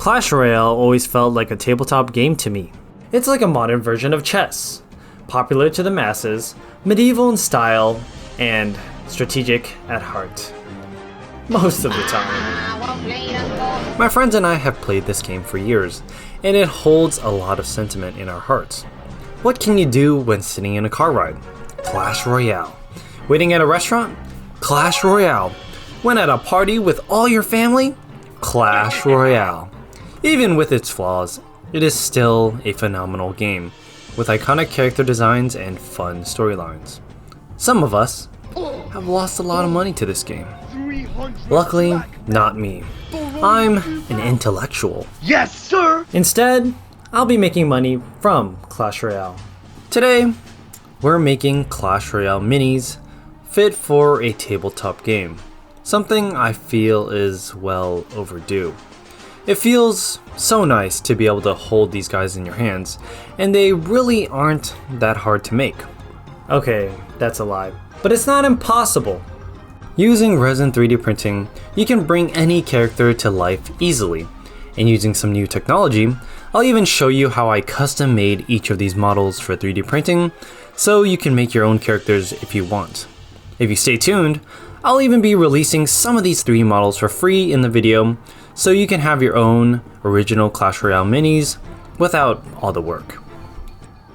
Clash Royale always felt like a tabletop game to me. It's like a modern version of chess, popular to the masses, medieval in style, and strategic at heart. Most of the time. My friends and I have played this game for years, and it holds a lot of sentiment in our hearts. What can you do when sitting in a car ride? Clash Royale. Waiting at a restaurant? Clash Royale. When at a party with all your family? Clash Royale. Even with its flaws, it is still a phenomenal game, with iconic character designs and fun storylines. Some of us have lost a lot of money to this game. Luckily, not me. I'm an intellectual. Yes, sir! Instead, I'll be making money from Clash Royale. Today, we're making Clash Royale minis fit for a tabletop game. Something I feel is well overdue. It feels so nice to be able to hold these guys in your hands, and they really aren't that hard to make. Okay, that's a lie, but it's not impossible. Using resin 3D printing, you can bring any character to life easily, and using some new technology, I'll even show you how I custom made each of these models for 3D printing, so you can make your own characters if you want. If you stay tuned, I'll even be releasing some of these 3D models for free in the video, so you can have your own original Clash Royale minis without all the work.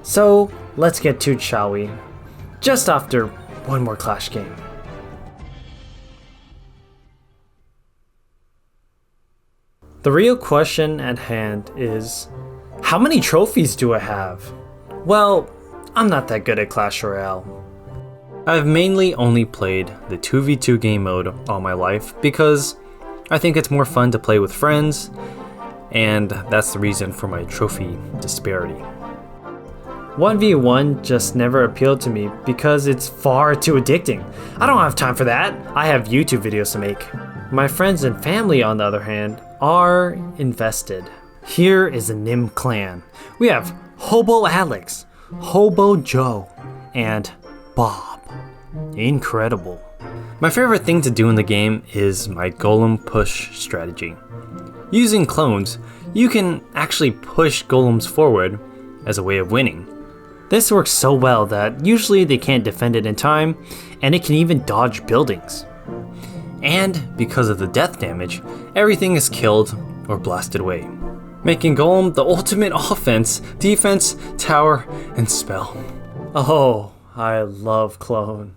So let's get to it, shall we? Just after one more Clash game. The real question at hand is, how many trophies do I have? Well, I'm not that good at Clash Royale. I've mainly only played the 2v2 game mode all my life because I think it's more fun to play with friends, and that's the reason for my trophy disparity. 1v1 just never appealed to me because it's far too addicting. I don't have time for that. I have YouTube videos to make. My friends and family, on the other hand, are invested. Here is the Nim clan. We have Hobo Alex, Hobo Joe, and Bob. Incredible. My favorite thing to do in the game is my golem push strategy. Using clones, you can actually push golems forward as a way of winning. This works so well that usually they can't defend it in time, and it can even dodge buildings. And because of the death damage, everything is killed or blasted away, making Golem the ultimate offense, defense, tower, and spell. Oh, I love clone.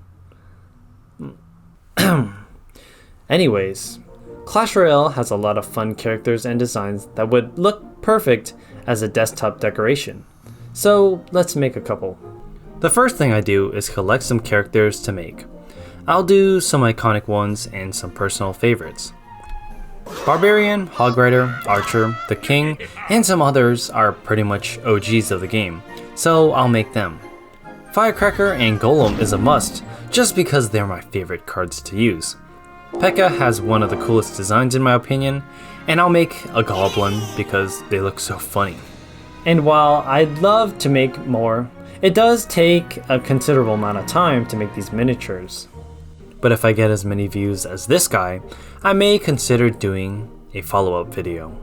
Anyways, Clash Royale has a lot of fun characters and designs that would look perfect as a desktop decoration. So let's make a couple. The first thing I do is collect some characters to make. I'll do some iconic ones and some personal favorites. Barbarian, Hog Rider, Archer, the King, and some others are pretty much OGs of the game, so I'll make them. Firecracker and Golem is a must, just because they're my favorite cards to use. P.E.K.K.A has one of the coolest designs in my opinion, and I'll make a Goblin because they look so funny. And while I'd love to make more, it does take a considerable amount of time to make these miniatures. But if I get as many views as this guy, I may consider doing a follow-up video.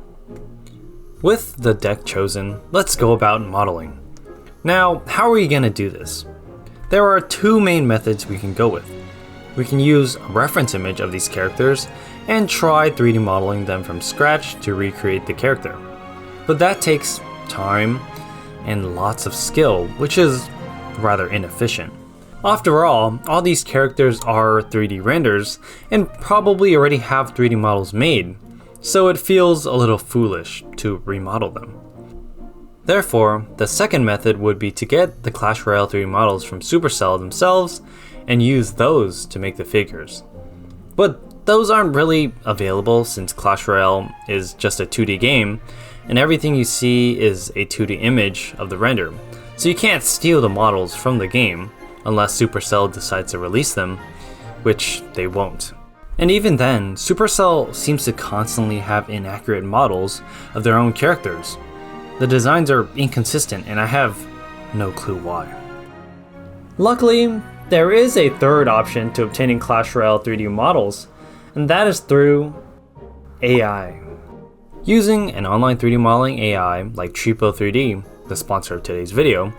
With the deck chosen, let's go about modeling. Now, how are we gonna do this? There are two main methods we can go with. We can use a reference image of these characters and try 3D modeling them from scratch to recreate the character. But that takes time and lots of skill, which is rather inefficient. After all these characters are 3D renders and probably already have 3D models made, so it feels a little foolish to remodel them. Therefore, the second method would be to get the Clash Royale 3D models from Supercell themselves and use those to make the figures. But those aren't really available since Clash Royale is just a 2D game, and everything you see is a 2D image of the render, so you can't steal the models from the game unless Supercell decides to release them, which they won't. And even then, Supercell seems to constantly have inaccurate models of their own characters. The designs are inconsistent and I have no clue why. Luckily, there is a third option to obtaining Clash Royale 3D models, and that is through AI. Using an online 3D modeling AI like Tripo3D, the sponsor of today's video,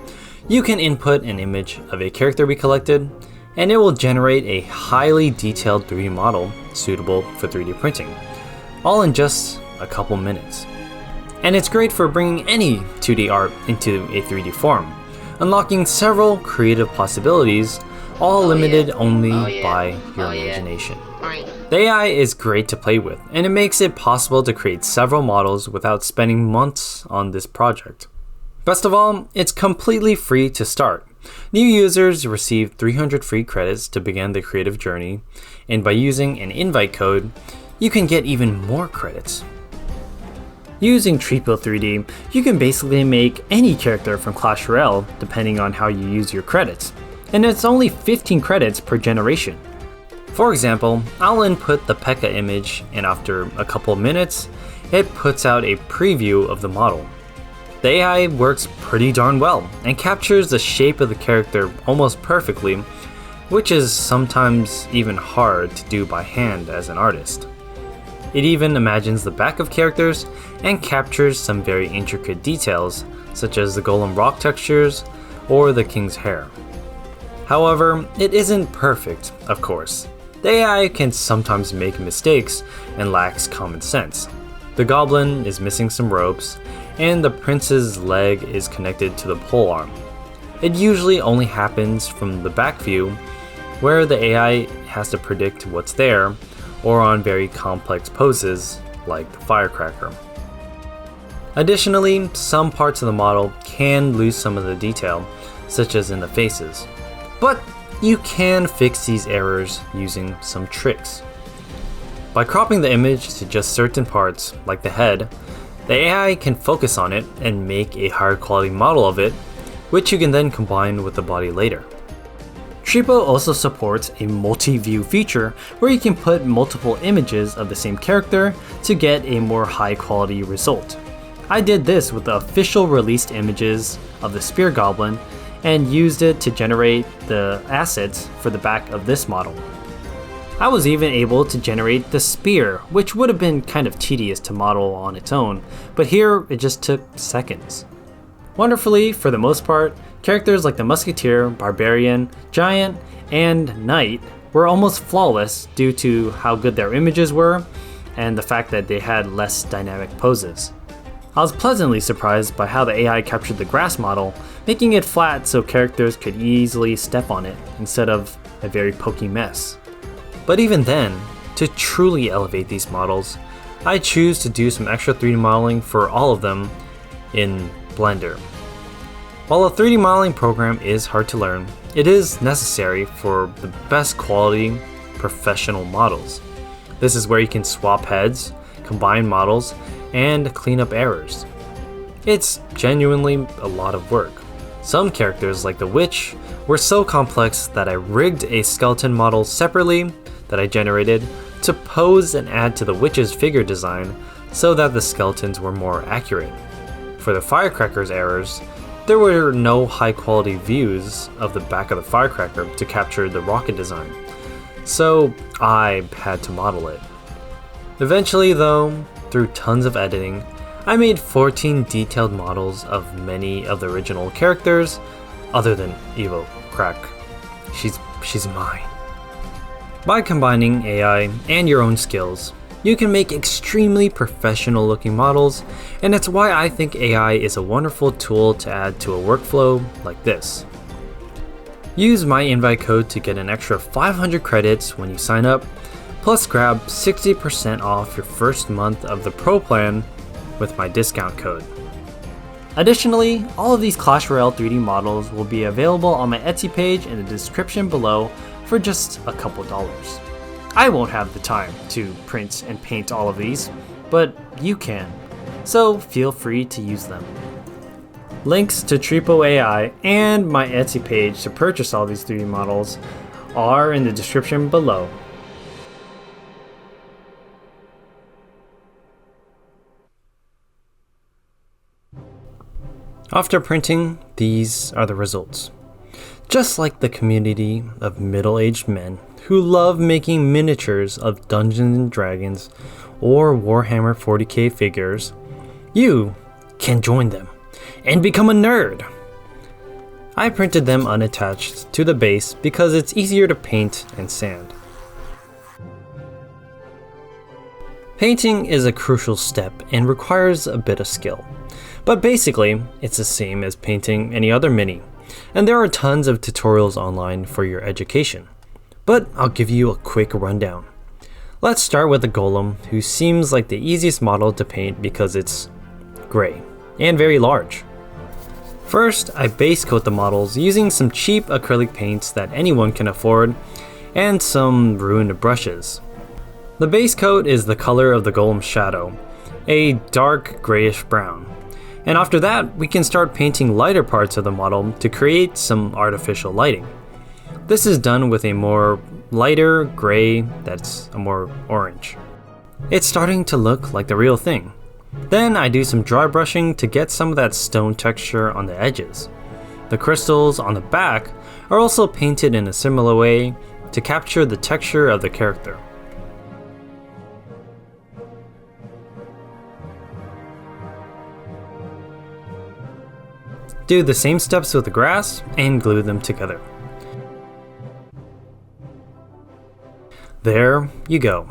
you can input an image of a character we collected, and it will generate a highly detailed 3D model suitable for 3D printing, all in just a couple minutes. And it's great for bringing any 2D art into a 3D form, unlocking several creative possibilities, all limited only by your imagination. The AI is great to play with, and it makes it possible to create several models without spending months on this project. Best of all, it's completely free to start. New users receive 300 free credits to begin the creative journey, and by using an invite code, you can get even more credits. Using Tripo3D, you can basically make any character from Clash Royale depending on how you use your credits, and it's only 15 credits per generation. For example, I'll input the P.E.K.K.A image, and after a couple of minutes, it puts out a preview of the model. The AI works pretty darn well and captures the shape of the character almost perfectly, which is sometimes even hard to do by hand as an artist. It even imagines the back of characters and captures some very intricate details, such as the golem rock textures or the king's hair. However, it isn't perfect, of course. The AI can sometimes make mistakes and lacks common sense. The goblin is missing some ropes, and the prince's leg is connected to the polearm. It usually only happens from the back view, where the AI has to predict what's there, or on very complex poses, like the firecracker. Additionally, some parts of the model can lose some of the detail, such as in the faces. But you can fix these errors using some tricks. By cropping the image to just certain parts, like the head, the AI can focus on it and make a higher quality model of it, which you can then combine with the body later. Tripo also supports a multi-view feature where you can put multiple images of the same character to get a more high quality result. I did this with the official released images of the Spear Goblin and used it to generate the assets for the back of this model. I was even able to generate the spear, which would have been kind of tedious to model on its own, but here it just took seconds. Wonderfully, for the most part, characters like the Musketeer, Barbarian, Giant, and Knight were almost flawless due to how good their images were and the fact that they had less dynamic poses. I was pleasantly surprised by how the AI captured the grass model, making it flat so characters could easily step on it instead of a very pokey mess. But even then, to truly elevate these models, I choose to do some extra 3D modeling for all of them in Blender. While a 3D modeling program is hard to learn, it is necessary for the best quality professional models. This is where you can swap heads, combine models, and clean up errors. It's genuinely a lot of work. Some characters, like the witch, were so complex that I rigged a skeleton model separately that I generated to pose and add to the witch's figure design so that the skeletons were more accurate. For the firecracker's errors, there were no high quality views of the back of the firecracker to capture the rocket design, so I had to model it. Eventually though, through tons of editing, I made 14 detailed models of many of the original characters, other than Evo Crack. She's mine. By combining AI and your own skills, you can make extremely professional looking models, and it's why I think AI is a wonderful tool to add to a workflow like this. Use my invite code to get an extra 500 credits when you sign up, plus grab 60% off your first month of the Pro plan with my discount code. Additionally, all of these Clash Royale 3D models will be available on my Etsy page in the description below for just a couple dollars. I won't have the time to print and paint all of these, but you can, so feel free to use them. Links to Tripo AI and my Etsy page to purchase all these 3D models are in the description below. After printing, these are the results. Just like the community of middle-aged men who love making miniatures of Dungeons and Dragons or Warhammer 40k figures, you can join them and become a nerd. I printed them unattached to the base because it's easier to paint and sand. Painting is a crucial step and requires a bit of skill, but basically it's the same as painting any other mini, and there are tons of tutorials online for your education. But I'll give you a quick rundown. Let's start with the golem, who seems like the easiest model to paint because it's gray and very large. First, I base coat the models using some cheap acrylic paints that anyone can afford and some ruined brushes. The base coat is the color of the golem's shadow, a dark grayish brown. And after that, we can start painting lighter parts of the model to create some artificial lighting. This is done with a more lighter gray that's a more orange. It's starting to look like the real thing. Then I do some dry brushing to get some of that stone texture on the edges. The crystals on the back are also painted in a similar way to capture the texture of the character. Do the same steps with the grass and glue them together. There you go.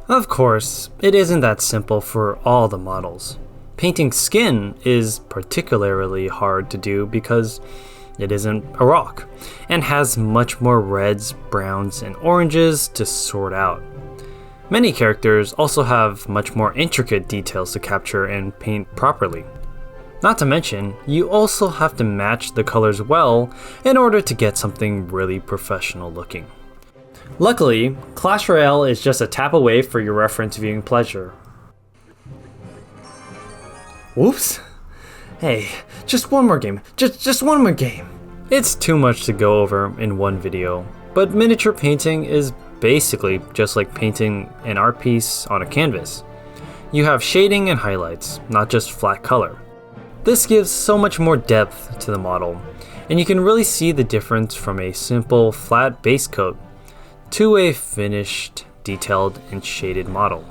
Of course, it isn't that simple for all the models. Painting skin is particularly hard to do because it isn't a rock and has much more reds, browns, and oranges to sort out. Many characters also have much more intricate details to capture and paint properly. Not to mention, you also have to match the colors well in order to get something really professional looking. Luckily, Clash Royale is just a tap away for your reference viewing pleasure. Whoops! Hey, just one more game. Just one more game. It's too much to go over in one video, but miniature painting is basically just like painting an art piece on a canvas. You have shading and highlights, not just flat color. This gives so much more depth to the model, and you can really see the difference from a simple flat base coat to a finished, detailed, and shaded model.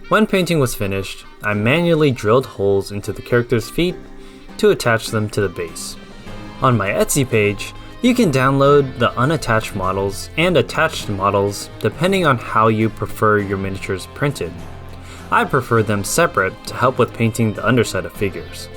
When painting was finished, I manually drilled holes into the character's feet to attach them to the base. On my Etsy page, you can download the unattached models and attached models depending on how you prefer your miniatures printed. I prefer them separate to help with painting the underside of figures.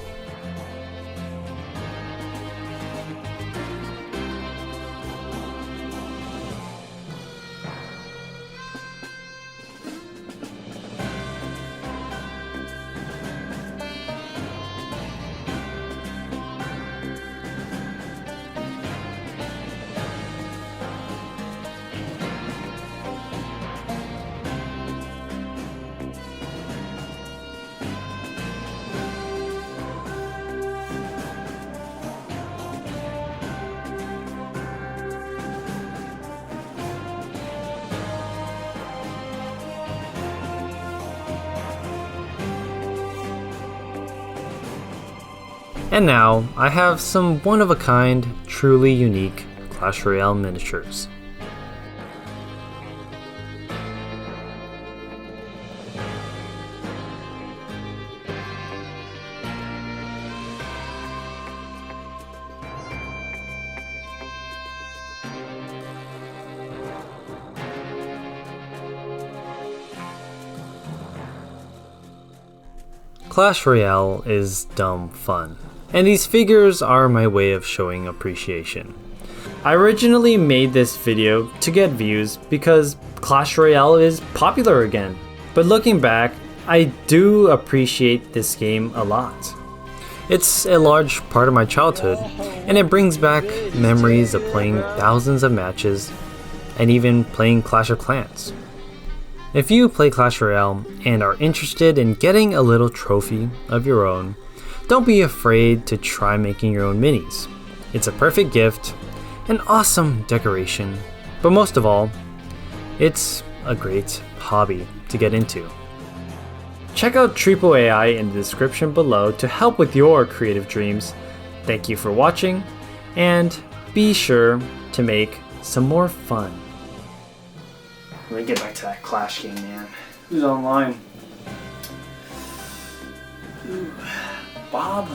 And now, I have some one-of-a-kind, truly unique Clash Royale miniatures. Clash Royale is dumb fun, and these figures are my way of showing appreciation. I originally made this video to get views because Clash Royale is popular again, but looking back, I do appreciate this game a lot. It's a large part of my childhood, and it brings back memories of playing thousands of matches and even playing Clash of Clans. If you play Clash Royale and are interested in getting a little trophy of your own, don't be afraid to try making your own minis. It's a perfect gift, an awesome decoration, but most of all, it's a great hobby to get into. Check out Tripo AI in the description below to help with your creative dreams. Thank you for watching, and be sure to make some more fun. Let me get back to that Clash game, man. Who's online? Ooh, Bob?